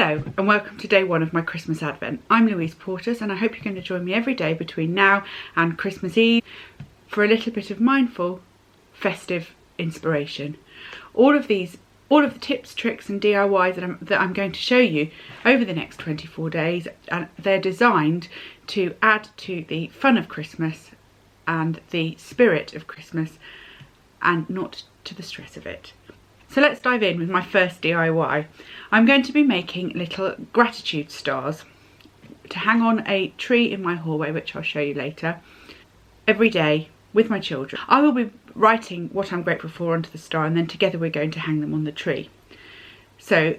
Hello and welcome to day one of my Christmas Advent. I'm Louise Portas and I hope you're going to join me every day between now and Christmas Eve for a little bit of mindful, festive inspiration. All of the tips, tricks and DIYs that I'm going to show you over the next 24 days, and they're designed to add to the fun of Christmas and the spirit of Christmas and not to the stress of it. So let's dive in with my first DIY. I'm going to be making little gratitude stars to hang on a tree in my hallway, which I'll show you later, every day with my children. I will be writing what I'm grateful for onto the star, and then together we're going to hang them on the tree. So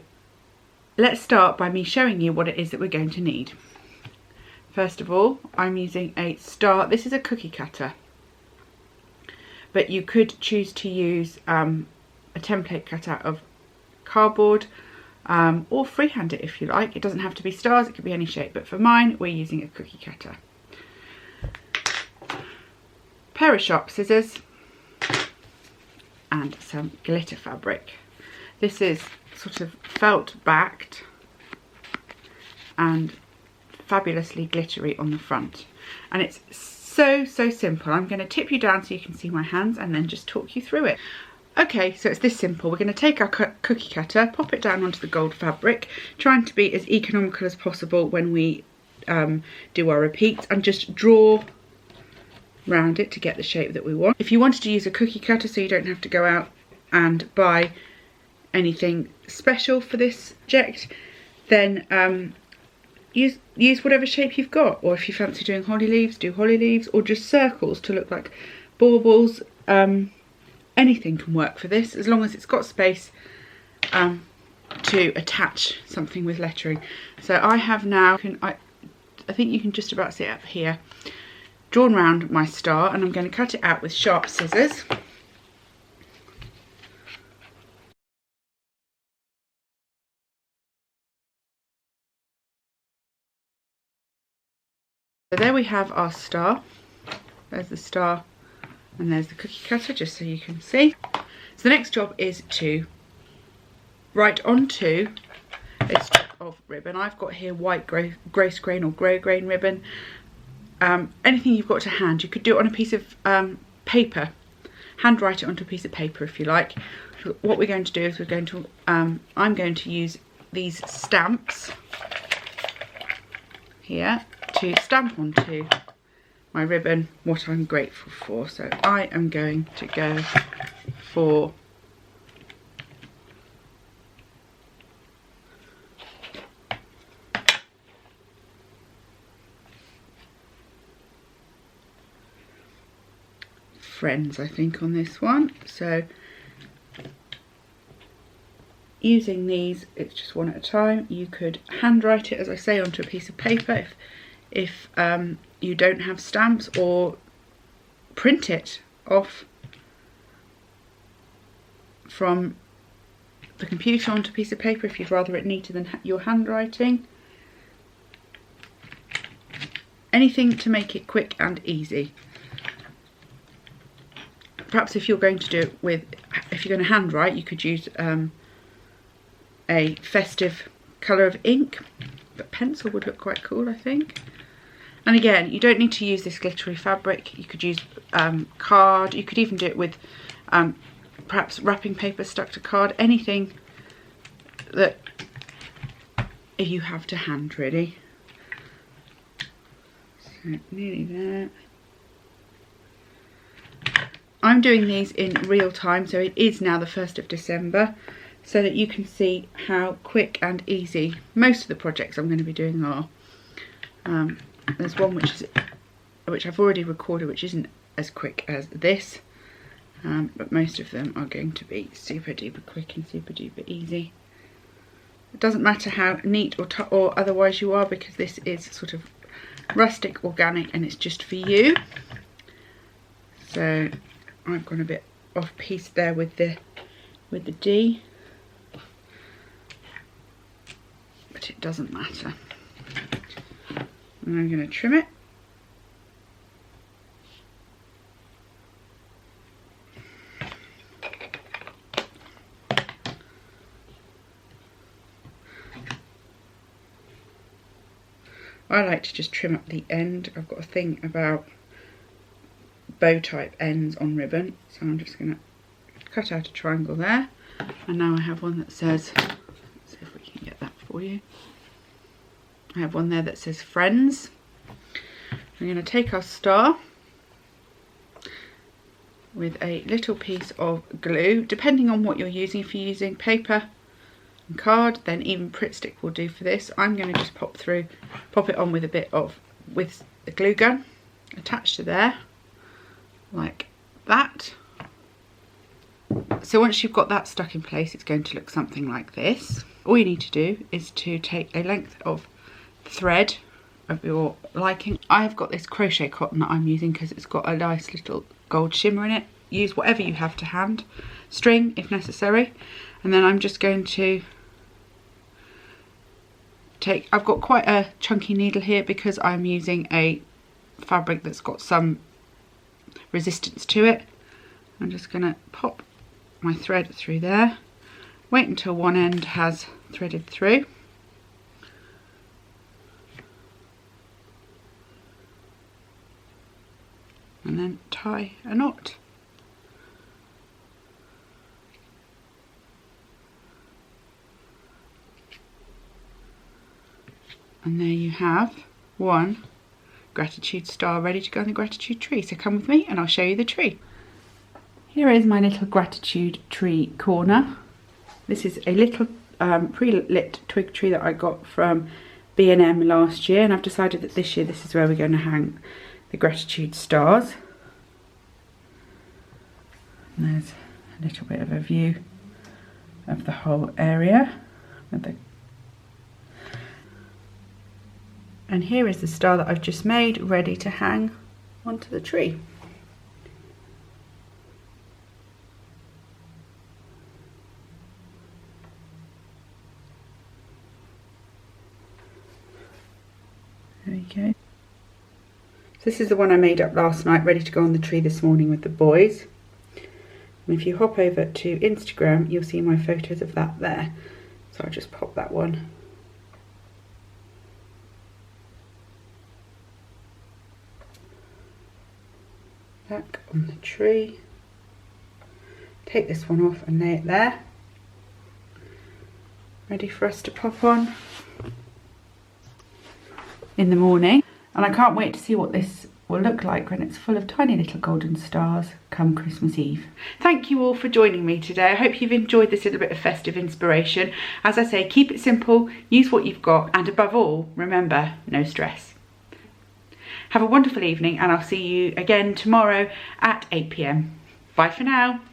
let's start by me showing you what it is that we're going to need. First of all, I'm using a star. This is a cookie cutter, but you could choose to use a template cut out of cardboard, or freehand it if you like. It doesn't have to be stars, it could be any shape, but for mine we're using a cookie cutter. Pair of sharp scissors and some glitter fabric. This is sort of felt backed and fabulously glittery on the front, and it's so simple. I'm going to tip you down so you can see my hands and then just talk you through it. Okay, so it's this simple. We're going to take our cookie cutter, pop it down onto the gold fabric, trying to be as economical as possible when we do our repeats, and just draw round it to get the shape that we want. If you wanted to use a cookie cutter so you don't have to go out and buy anything special for this project, then use whatever shape you've got, or if you fancy doing holly leaves, do holly leaves, or just circles to look like baubles. Anything can work for this, as long as it's got space to attach something with lettering. So I have now, I think you can just about see it up here, drawn round my star, and I'm going to cut it out with sharp scissors. So there we have our star. There's the star and there's the cookie cutter, just so you can see. So the next job is to write onto a strip of ribbon. I've got here white grace grain or grey grain ribbon. Anything you've got to hand. You could do it on a piece of paper. Hand write it onto a piece of paper if you like. So what we're going to do is we're going to, I'm going to use these stamps here to stamp onto my ribbon what I'm grateful for. So I am going to go for friends, I think, on this one. So using these, it's just one at a time. You could hand write it, as I say, onto a piece of paper if you don't have stamps, or print it off from the computer onto a piece of paper if you'd rather it neater than your handwriting. Anything to make it quick and easy. Perhaps if you're going to do it with, if you're going to handwrite, you could use a festive colour of ink, but pencil would look quite cool, I think. And again, you don't need to use this glittery fabric. You could use card. You could even do it with perhaps wrapping paper stuck to card. Anything that you have to hand, really. So nearly there. I'm doing these in real time, so it is now the 1st of December, so that you can see how quick and easy most of the projects I'm going to be doing are. There's one which I've already recorded, which isn't as quick as this, but most of them are going to be super duper quick and super duper easy. It doesn't matter how neat or otherwise you are, because this is sort of rustic, organic, and it's just for you. So I've gone a bit off piece there with the D, but it doesn't matter. And I'm going to trim it. I like to just trim up the end. I've got a thing about bow type ends on ribbon, so I'm just going to cut out a triangle there. And now I have one that says, let's see if we can get that for you. I have one there that says friends. I'm going to take our star with a little piece of glue, depending on what you're using. If you're using paper and card, then even Pritt stick will do for this. I'm going to just pop it on with with the glue gun attached to there, like that. So once you've got that stuck in place, it's going to look something like this. All you need to do is to take a length of thread of your liking. I've got this crochet cotton that I'm using because it's got a nice little gold shimmer in it. Use whatever you have to hand, string if necessary. And then I'm just going to I've got quite a chunky needle here because I'm using a fabric that's got some resistance to it. I'm just going to pop my thread through there, wait until one end has threaded through, and then tie a knot. And there you have one gratitude star ready to go on the gratitude tree. So come with me and I'll show you the tree. Here is my little gratitude tree corner. This is a little pre-lit twig tree that I got from B&M last year, and I've decided that this year this is where we're going to hang the gratitude stars. And there's a little bit of a view of the whole area. And here is the star that I've just made ready to hang onto the tree. There we go. So this is the one I made up last night, ready to go on the tree this morning with the boys. And if you hop over to Instagram, you'll see my photos of that there. So I'll just pop that one back on the tree. Take this one off and lay it there, ready for us to pop on in the morning. And I can't wait to see what this will look like when it's full of tiny little golden stars come Christmas Eve. Thank you all for joining me today. I hope you've enjoyed this little bit of festive inspiration. As I say, keep it simple, use what you've got, and above all, remember, no stress. Have a wonderful evening, and I'll see you again tomorrow at 8 p.m. Bye for now.